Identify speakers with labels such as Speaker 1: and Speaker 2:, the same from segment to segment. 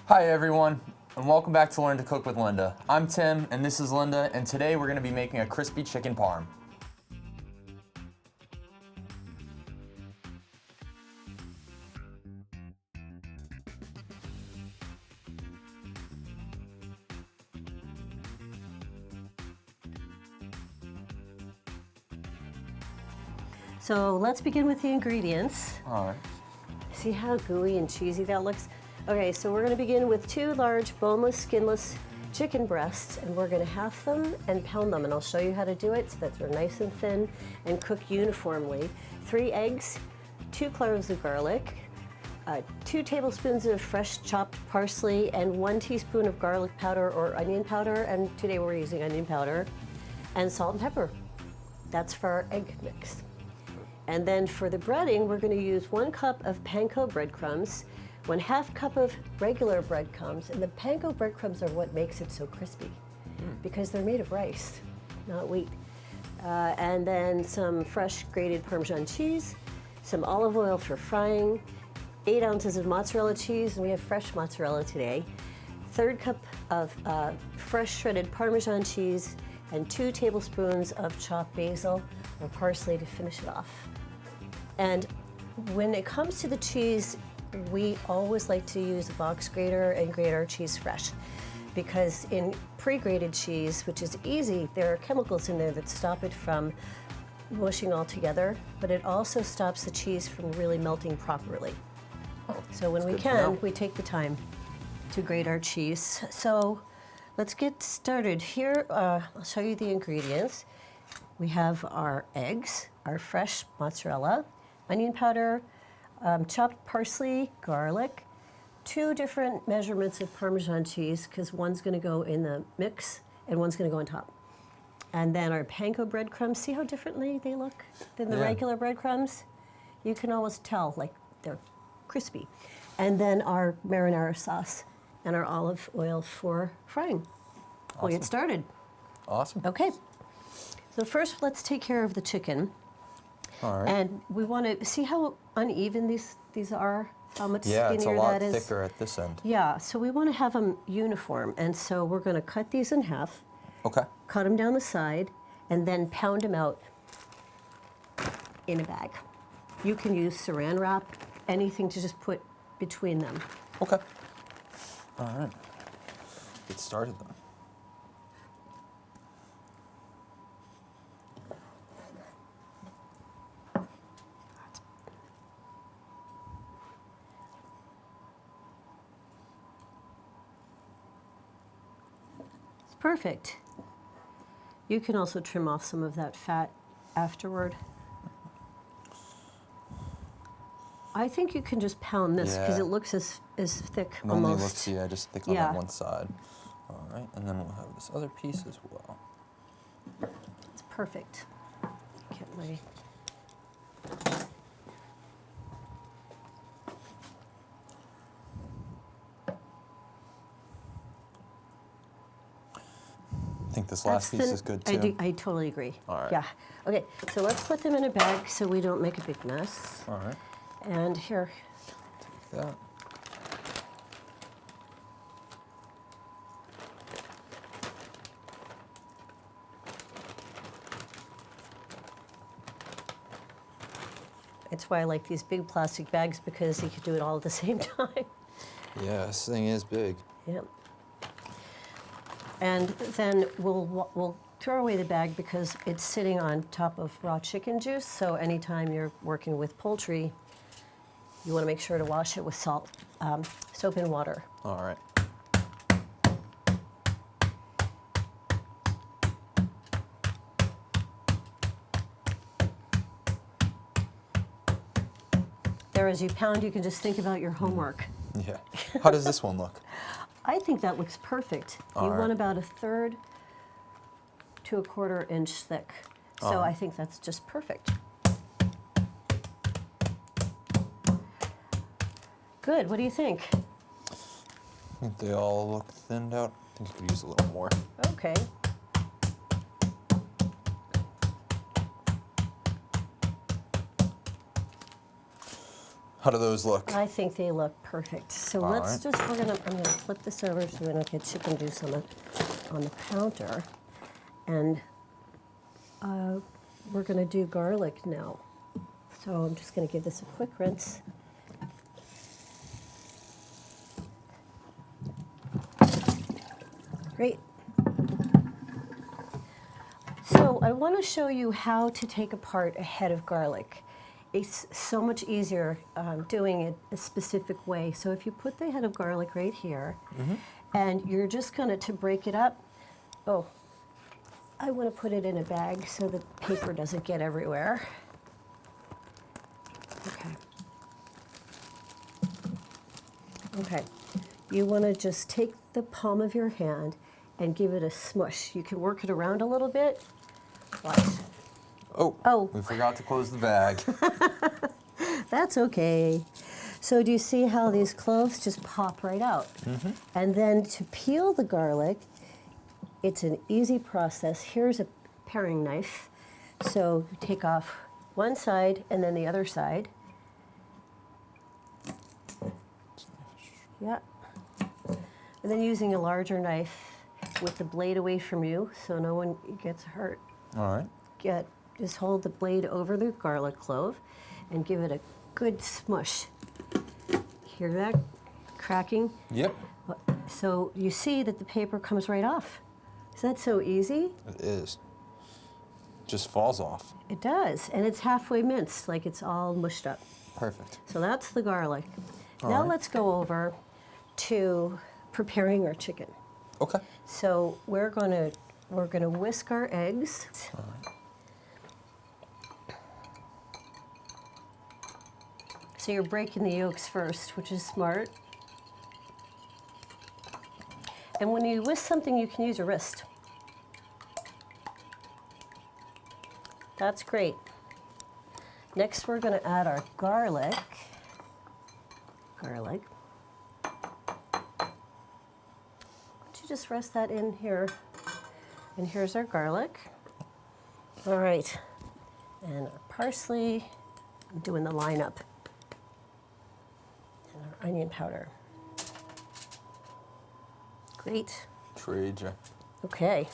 Speaker 1: Hi everyone, and welcome back to Learn to Cook with Linda. I'm Tim, and this is Linda, and today we're going to be making a crispy chicken parm.
Speaker 2: So let's begin with the ingredients.
Speaker 1: All right.
Speaker 2: See how gooey and cheesy that looks? Okay, so we're gonna begin with 2 large boneless, skinless chicken breasts, and we're gonna half them and pound them, and I'll show you how to do it so that they're nice and thin and cook uniformly. 3 eggs, 2 cloves of garlic, 2 tablespoons of fresh chopped parsley, and 1 teaspoon of garlic powder or onion powder, and today we're using onion powder, and salt and pepper. That's for our egg mix. And then for the breading, we're going to use 1 cup of panko breadcrumbs, 1/2 cup of regular breadcrumbs, and the panko breadcrumbs are what makes it so crispy because they're made of rice, not wheat. And then some fresh grated Parmesan cheese, some olive oil for frying, 8 ounces of mozzarella cheese, and we have fresh mozzarella today, 1/3 cup of fresh shredded Parmesan cheese, and 2 tablespoons of chopped basil or parsley to finish it off. And when it comes to the cheese, we always like to use a box grater and grate our cheese fresh, because in pre-grated cheese, which is easy, there are chemicals in there that stop it from mushing all together, but it also stops the cheese from really melting properly. So when we can, we take the time to grate our cheese. So let's get started. Here, I'll show you the ingredients. We have our eggs, our fresh mozzarella, onion powder, chopped parsley, garlic, 2 different measurements of Parmesan cheese, because one's going to go in the mix and one's going to go on top. And then our panko breadcrumbs. See how differently they look than the regular breadcrumbs? You can almost tell, like, they're crispy. And then our marinara sauce and our olive oil for frying.
Speaker 1: Awesome.
Speaker 2: We'll get started.
Speaker 1: Awesome.
Speaker 2: Okay. So first, let's take care of the chicken.
Speaker 1: All right.
Speaker 2: And we want to see how uneven these are, how much
Speaker 1: Yeah,
Speaker 2: skinnier
Speaker 1: it's a lot
Speaker 2: that is.
Speaker 1: thicker at this end.
Speaker 2: Yeah, so we want to have them uniform. And so we're going to cut these in half,
Speaker 1: Okay.
Speaker 2: cut them down the side, and then pound them out in a bag. You can use saran wrap, anything to just put between them.
Speaker 1: Okay. All right. Get started then.
Speaker 2: Perfect. You can also trim off some of that fat afterward. I think you can just pound this because
Speaker 1: Yeah.
Speaker 2: it looks as thick
Speaker 1: It only
Speaker 2: almost.
Speaker 1: looks, yeah, just thick on that one side. All right, and then we'll have this other piece as well.
Speaker 2: It's perfect. Get my
Speaker 1: I think this last piece is good too.
Speaker 2: I totally agree.
Speaker 1: All right.
Speaker 2: Yeah. Okay, so let's put them in a bag so we don't make a big mess.
Speaker 1: All right.
Speaker 2: And here,
Speaker 1: Take that.
Speaker 2: it's why I like these big plastic bags, because you can do it all at the same time.
Speaker 1: Yeah, this thing is big.
Speaker 2: Yep. And then we'll throw away the bag because it's sitting on top of raw chicken juice. So anytime you're working with poultry, you want to make sure to wash it with soap and water.
Speaker 1: All right.
Speaker 2: There, as you pound, you can just think about your homework.
Speaker 1: Yeah. How does this one look?
Speaker 2: I think that looks perfect. You want about 1/3 to 1/4 inch thick. So I think that's just perfect. Good, what do you think?
Speaker 1: I think they all look thinned out. I think you could use a little more.
Speaker 2: Okay.
Speaker 1: How do those look?
Speaker 2: I think they look perfect. So
Speaker 1: All
Speaker 2: let's
Speaker 1: right.
Speaker 2: just, I'm gonna flip this over so we don't get chicken juice on the counter. And we're gonna do garlic now. So I'm just gonna give this a quick rinse. Great. So I want to show you how to take apart a head of garlic. It's so much easier doing it a specific way. So if you put the head of garlic right here, and you're just going to break it up. Oh, I want to put it in a bag so the paper doesn't get everywhere. Okay. Okay. You want to just take the palm of your hand and give it a smush. You can work it around a little bit. Watch.
Speaker 1: Oh, we forgot to close the bag.
Speaker 2: That's okay. So do you see how these cloves just pop right out? And then to peel the garlic, it's an easy process. Here's a paring knife. So you take off one side and then the other side. Yeah. And then using a larger knife with the blade away from you so no one gets hurt.
Speaker 1: All right.
Speaker 2: Just hold the blade over the garlic clove and give it a good smush. Hear that cracking?
Speaker 1: Yep.
Speaker 2: So you see that the paper comes right off. Is that so easy?
Speaker 1: It is. Just falls off.
Speaker 2: It does, and it's halfway minced, like it's all mushed up.
Speaker 1: Perfect.
Speaker 2: So that's the garlic.
Speaker 1: All
Speaker 2: Now
Speaker 1: right.
Speaker 2: let's go over to preparing our chicken.
Speaker 1: Okay.
Speaker 2: So we're gonna whisk our eggs.
Speaker 1: All right.
Speaker 2: So you're breaking the yolks first, which is smart. And when you whisk something, you can use your wrist. That's great. Next, we're going to add our garlic. Why don't you just rest that in here? And here's our garlic. All right. And our parsley. I'm doing the lineup. And our onion powder. Great.
Speaker 1: Trade ya.
Speaker 2: Okay.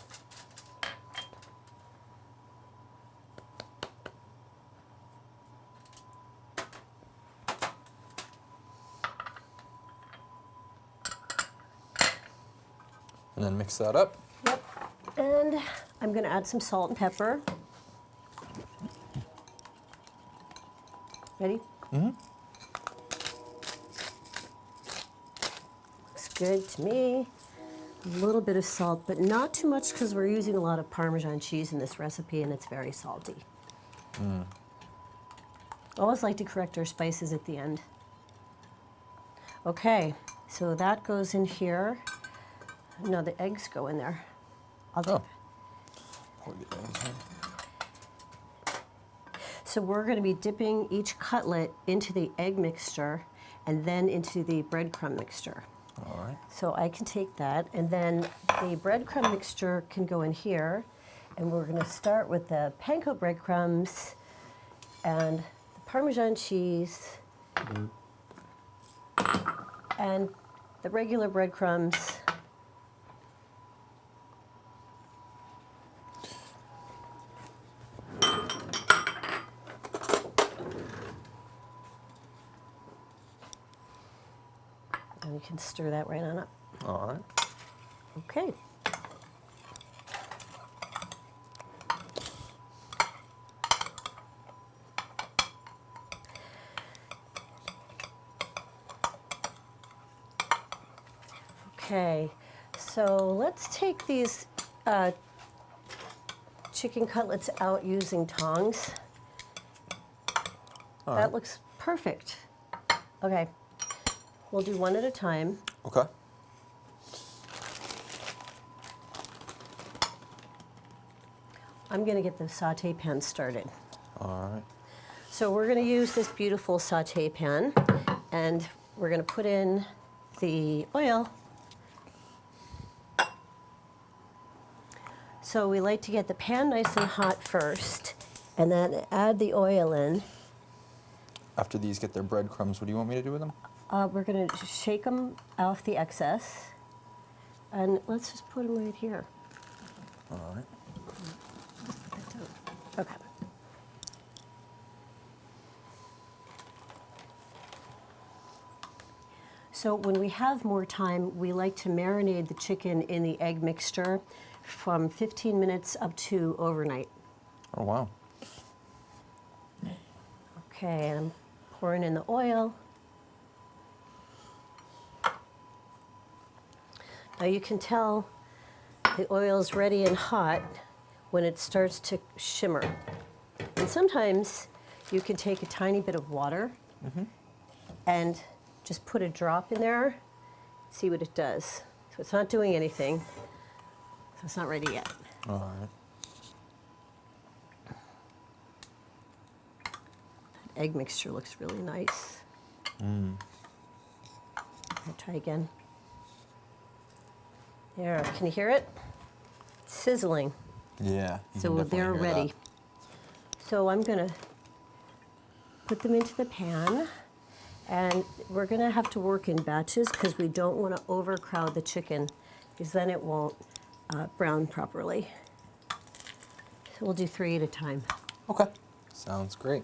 Speaker 1: And then mix that up.
Speaker 2: Yep. And I'm going to add some salt and pepper. Ready? Looks good to me. A little bit of salt, but not too much because we're using a lot of Parmesan cheese in this recipe and it's very salty. Always like to correct our spices at the end. Okay, so that goes in here. No, the eggs go in there.
Speaker 1: Pour the eggs in.
Speaker 2: So we're going to be dipping each cutlet into the egg mixture and then into the breadcrumb mixture.
Speaker 1: All right.
Speaker 2: So I can take that, and then the breadcrumb mixture can go in here, and we're going to start with the panko breadcrumbs and the Parmesan cheese and the regular breadcrumbs. And you can stir that right on up.
Speaker 1: All right.
Speaker 2: Okay. Okay, so let's take these chicken cutlets out using tongs.
Speaker 1: All
Speaker 2: That
Speaker 1: right.
Speaker 2: looks perfect. Okay, we'll do one at a time.
Speaker 1: Okay.
Speaker 2: I'm gonna get the saute pan started.
Speaker 1: All right.
Speaker 2: So we're gonna use this beautiful saute pan, and we're gonna put in the oil. So we like to get the pan nice and hot first, and then add the oil in.
Speaker 1: After these get their breadcrumbs, what do you want me to do with them?
Speaker 2: We're going to shake them off the excess, and let's just put them right here.
Speaker 1: All right.
Speaker 2: Okay. So when we have more time, we like to marinate the chicken in the egg mixture from 15 minutes up to overnight.
Speaker 1: Oh, wow.
Speaker 2: Okay, and I'm pouring in the oil. Now you can tell the oil's ready and hot when it starts to shimmer. And sometimes you can take a tiny bit of water and just put a drop in there, see what it does. So it's not doing anything, so it's not ready yet.
Speaker 1: All right.
Speaker 2: That egg mixture looks really nice. I'll try again. There, can you hear it? It's sizzling.
Speaker 1: Yeah.
Speaker 2: So they're ready. So I'm gonna put them into the pan, and we're gonna have to work in batches because we don't want to overcrowd the chicken, because then it won't brown properly. So we'll do 3 at a time.
Speaker 1: Okay. Sounds great.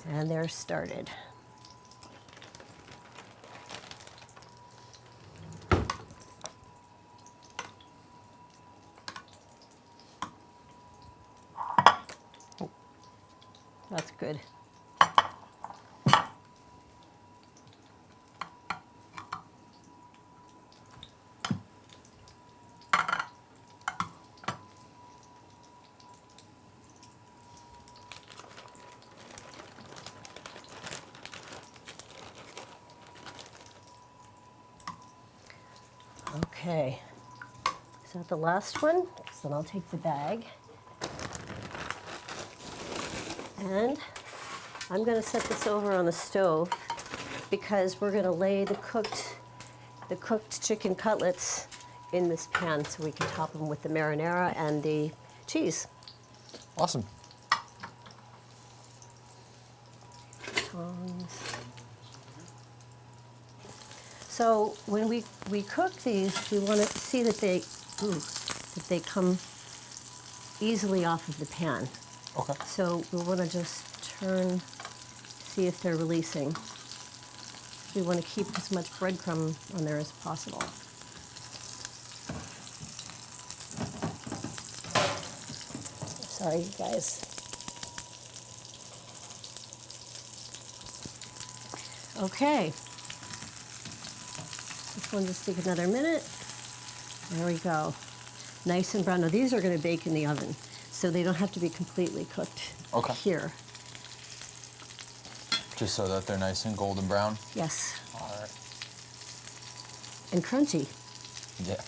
Speaker 2: And they're started. That's good. Okay, is that the last one? So then I'll take the bag. And I'm going to set this over on the stove because we're going to lay the cooked chicken cutlets in this pan so we can top them with the marinara and the cheese.
Speaker 1: Awesome.
Speaker 2: So when we cook these, we want to see that they come easily off of the pan.
Speaker 1: Okay.
Speaker 2: So we want to just turn, see if they're releasing. We want to keep as much breadcrumb on there as possible. Sorry, you guys. Okay. This one just take another minute. There we go. Nice and brown. Now these are going to bake in the oven, so they don't have to be completely cooked here.
Speaker 1: Just so that they're nice and golden brown?
Speaker 2: Yes.
Speaker 1: All right.
Speaker 2: And crunchy.
Speaker 1: Yeah.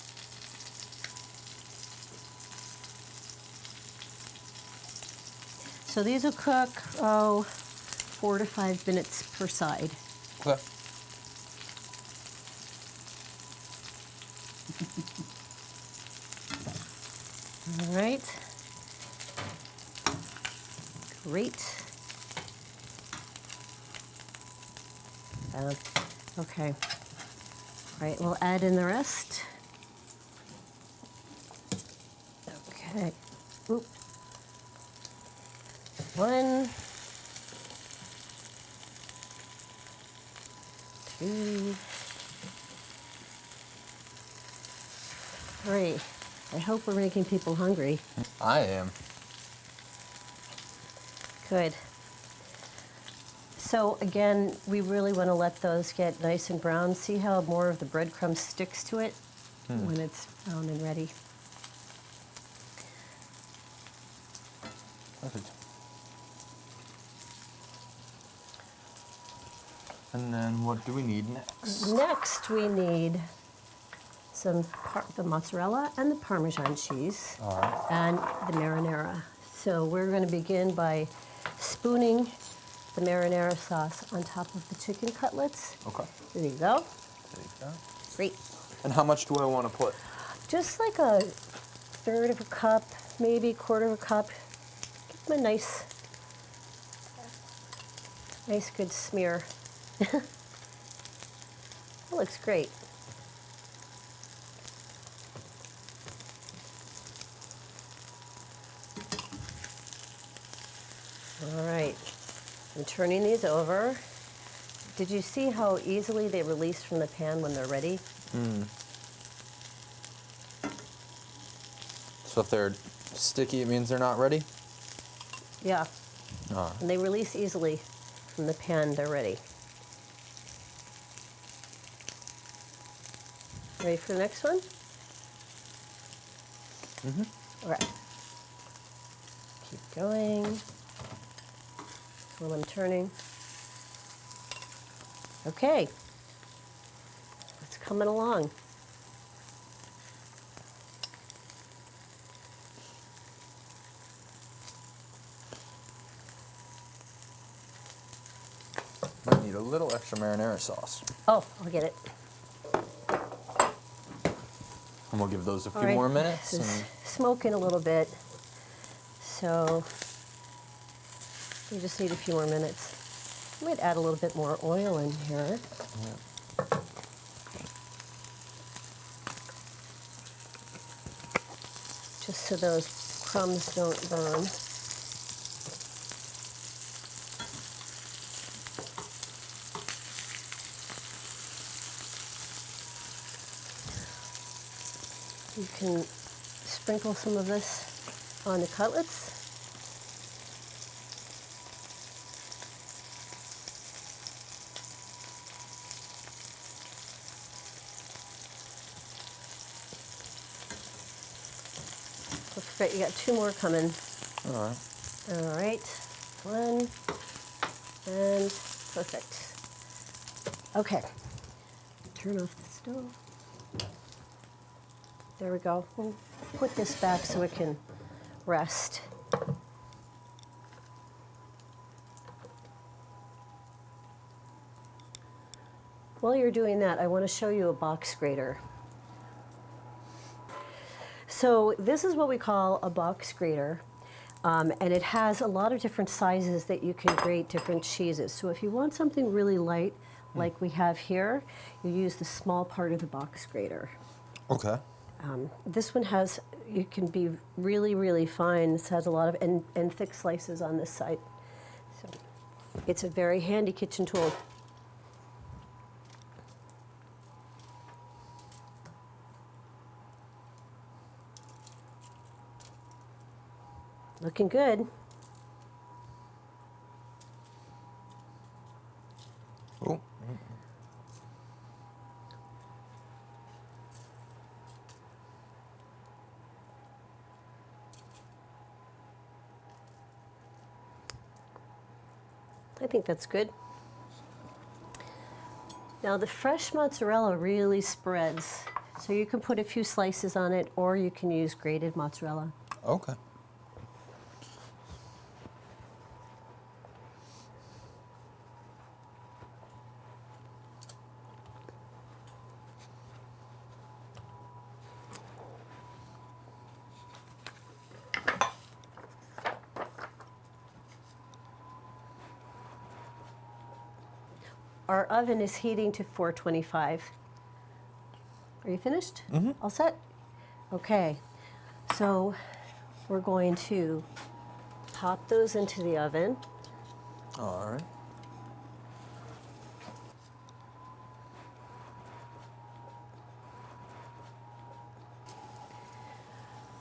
Speaker 2: So these will cook, 4 to 5 minutes per side.
Speaker 1: Okay.
Speaker 2: All right. Great. Okay. All right, we'll add in the rest. Okay. Oop. 1, 2, 3. I hope we're making people hungry.
Speaker 1: I am.
Speaker 2: Good. So again, we really want to let those get nice and brown. See how more of the breadcrumb sticks to it when it's brown and ready.
Speaker 1: Perfect. And then what do we need next?
Speaker 2: Next, we need some the mozzarella and the Parmesan cheese
Speaker 1: All right.
Speaker 2: and the marinara. So we're going to begin by spooning the marinara sauce on top of the chicken cutlets.
Speaker 1: Okay.
Speaker 2: There you go.
Speaker 1: There you go.
Speaker 2: Great.
Speaker 1: And how much do I want to put?
Speaker 2: Just like a third of a cup, maybe quarter of a cup. Give them a nice Nice good smear. That looks great. All right, I'm turning these over. Did you see how easily they release from the pan when they're ready?
Speaker 1: So if they're sticky, it means they're not ready?
Speaker 2: Yeah.
Speaker 1: All right.
Speaker 2: And they release easily from the pan, they're ready. Ready for the next one? All right. Keep going. While I'm turning. Okay. It's coming along.
Speaker 1: Might need a little extra marinara sauce.
Speaker 2: Oh, I'll get it.
Speaker 1: And we'll give those a few
Speaker 2: All right,
Speaker 1: more minutes.
Speaker 2: this is
Speaker 1: And
Speaker 2: smoking a little bit, so we just need a few more minutes. I might add a little bit more oil in here. Just so those crumbs don't burn. You can sprinkle some of this on the cutlets. Don't forget, you got 2 more coming.
Speaker 1: all right.
Speaker 2: All right, 1, and perfect. Okay, turn off the stove. There we go. We'll put this back so it can rest. While you're doing that, I want to show you a box grater. So this is what we call a box grater, and it has a lot of different sizes that you can grate different cheeses. So if you want something really light, like we have here, you use the small part of the box grater.
Speaker 1: Okay.
Speaker 2: This one has, you can be really, really fine. This has a lot of, and thick slices on this side. So it's a very handy kitchen tool. Looking good.
Speaker 1: Oh.
Speaker 2: I think that's good. Now the fresh mozzarella really spreads, so you can put a few slices on it, or you can use grated mozzarella.
Speaker 1: Okay.
Speaker 2: Our oven is heating to 425. Are you finished? Mm-hmm. All set? Okay. So we're going to pop those into the oven.
Speaker 1: All right.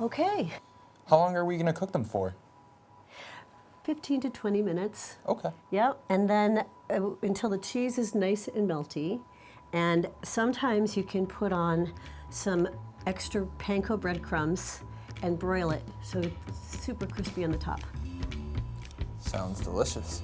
Speaker 2: Okay.
Speaker 1: How long are we going to cook them for?
Speaker 2: 15 to 20 minutes.
Speaker 1: Okay.
Speaker 2: Yep. And then until the cheese is nice and melty. And sometimes you can put on some extra panko breadcrumbs and broil it so it's super crispy on the top.
Speaker 1: Sounds delicious.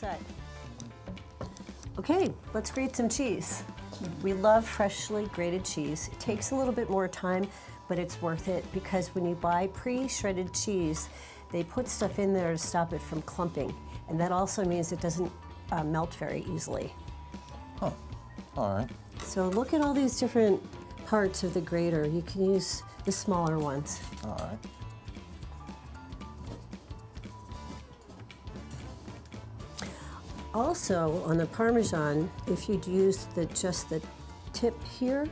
Speaker 2: set. Okay, let's grate some cheese. We love freshly grated cheese. It takes a little bit more time, but it's worth it because when you buy pre-shredded cheese, they put stuff in there to stop it from clumping. And that also means it doesn't melt very easily.
Speaker 1: Huh, all right.
Speaker 2: So look at all these different parts of the grater. You can use the smaller ones.
Speaker 1: All right.
Speaker 2: Also, on the Parmesan, if you'd use just the tip here,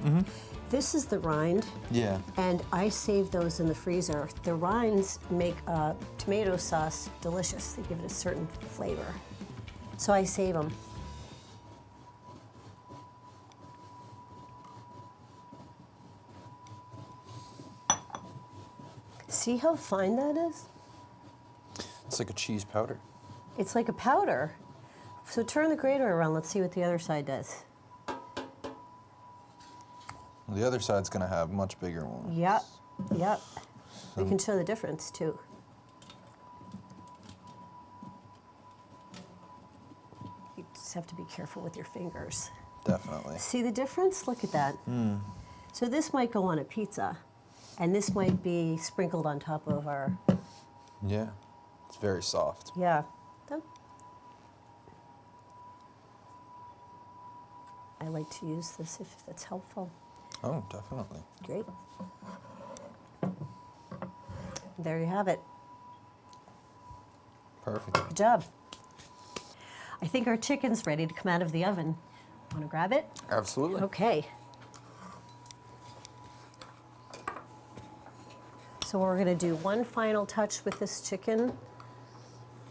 Speaker 2: this is the rind.
Speaker 1: Yeah.
Speaker 2: And I save those in the freezer. The rinds make tomato sauce delicious. They give it a certain flavor. So I save them. See how fine that is?
Speaker 1: It's like a cheese powder.
Speaker 2: It's like a powder. So turn the grater around. Let's see what the other side does.
Speaker 1: Well, the other side's gonna have much bigger ones.
Speaker 2: Yep, yep. We can show the difference too. You just have to be careful with your fingers.
Speaker 1: Definitely.
Speaker 2: See the difference? Look at that. So this might go on a pizza, and this might be sprinkled on top of our,
Speaker 1: Yeah, it's very soft.
Speaker 2: yeah. I like to use this if that's helpful.
Speaker 1: Oh, definitely.
Speaker 2: Great. There you have it.
Speaker 1: Perfect.
Speaker 2: Good job. I think our chicken's ready to come out of the oven. Want to grab it?
Speaker 1: Absolutely.
Speaker 2: Okay. So we're going to do one final touch with this chicken.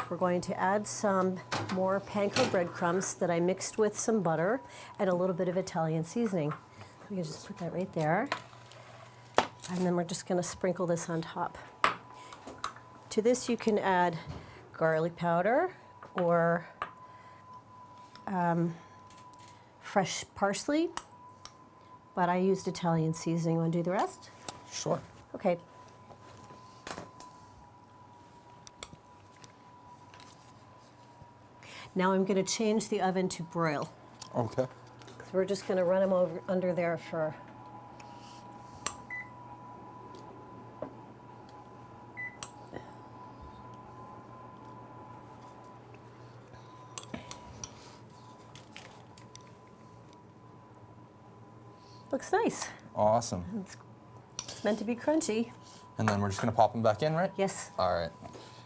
Speaker 2: We're going to add some more panko breadcrumbs that I mixed with some butter and a little bit of Italian seasoning. We can just put that right there. And then we're just going to sprinkle this on top. To this you can add garlic powder or fresh parsley, but I used Italian seasoning. Want to do the rest?
Speaker 1: Sure.
Speaker 2: Okay. Now I'm going to change the oven to broil.
Speaker 1: Okay.
Speaker 2: So we're just going to run them over under there for looks nice.
Speaker 1: Awesome.
Speaker 2: It's meant to be crunchy.
Speaker 1: And then we're just gonna pop them back in, right?
Speaker 2: Yes.
Speaker 1: All right.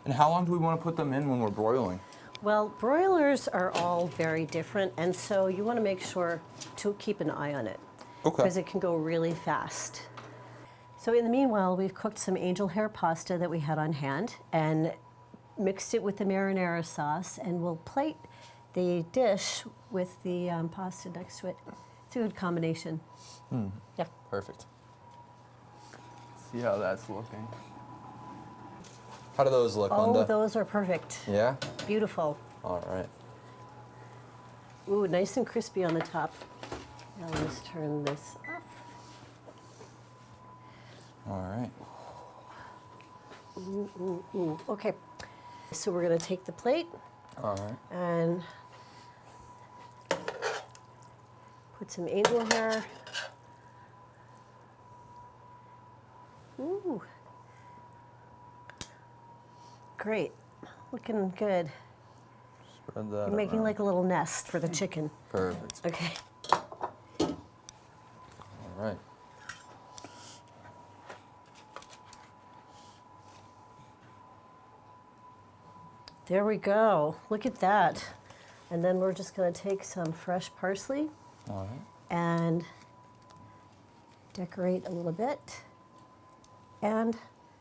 Speaker 1: And how long do we want to put them in when we're broiling?
Speaker 2: Well, broilers are all very different, and so you want to make sure to keep an eye on it.
Speaker 1: Okay.
Speaker 2: Because it can go really fast. So in the meanwhile, we've cooked some angel hair pasta that we had on hand and mixed it with the marinara sauce, and we'll plate the dish with the pasta next to it. It's a good combination. Yeah.
Speaker 1: Perfect.
Speaker 3: See how that's looking.
Speaker 1: How do those look, Linda?
Speaker 2: Oh, those are perfect.
Speaker 1: Yeah?
Speaker 2: Beautiful.
Speaker 1: All right.
Speaker 2: Ooh, nice and crispy on the top. Now let's turn this off.
Speaker 1: All right.
Speaker 2: Ooh. Okay. So we're going to take the plate
Speaker 1: All right.
Speaker 2: and put some angel hair. Ooh. Great. Looking good.
Speaker 1: Spread that
Speaker 2: You're making
Speaker 1: around.
Speaker 2: like a little nest for the chicken.
Speaker 1: Perfect.
Speaker 2: Okay.
Speaker 1: All right.
Speaker 2: There we go. Look at that. And then we're just going to take some fresh parsley
Speaker 1: All right.
Speaker 2: and decorate a little bit. And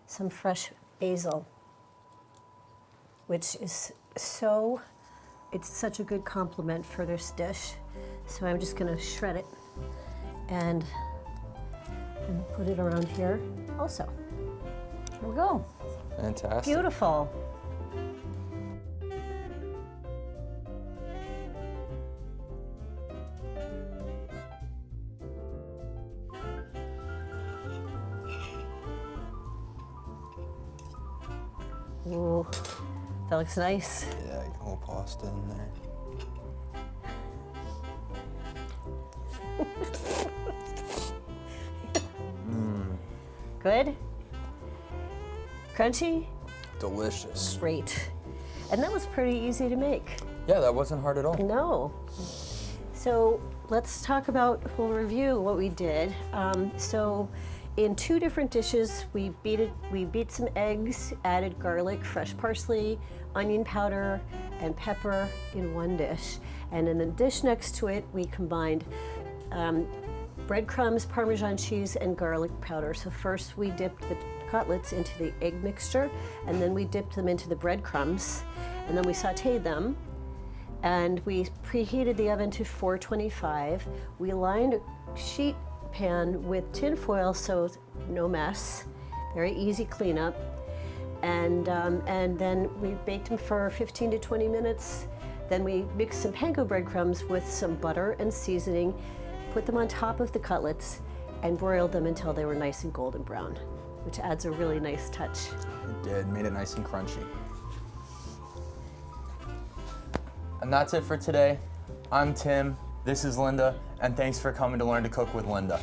Speaker 2: some fresh basil, which is it's such a good complement for this dish. So I'm just going to shred it and put it around here also. There we go.
Speaker 1: Fantastic.
Speaker 2: Beautiful. Ooh, that looks nice.
Speaker 1: Yeah, a little pop.
Speaker 3: tossed in there.
Speaker 2: Good? Crunchy?
Speaker 3: Delicious.
Speaker 2: Great. And that was pretty easy to make.
Speaker 1: Yeah, that wasn't hard at all.
Speaker 2: No. So let's talk about, we'll review what we did. So in 2 different dishes, we beat some eggs, added garlic, fresh parsley, onion powder, and pepper in 1 dish. And in the dish next to it, we combined breadcrumbs, Parmesan cheese, and garlic powder. So first we dipped the cutlets into the egg mixture, and then we dipped them into the breadcrumbs, and then we sauteed them. And we preheated the oven to 425. We lined a sheet pan with tin foil so no mess, very easy cleanup. And then we baked them for 15 to 20 minutes. Then we mixed some panko breadcrumbs with some butter and seasoning, put them on top of the cutlets, and broiled them until they were nice and golden brown, which adds a really nice touch.
Speaker 3: It did, made it nice and crunchy.
Speaker 1: And that's it for today. I'm Tim, this is Linda, and thanks for coming to Learn to Cook with Linda.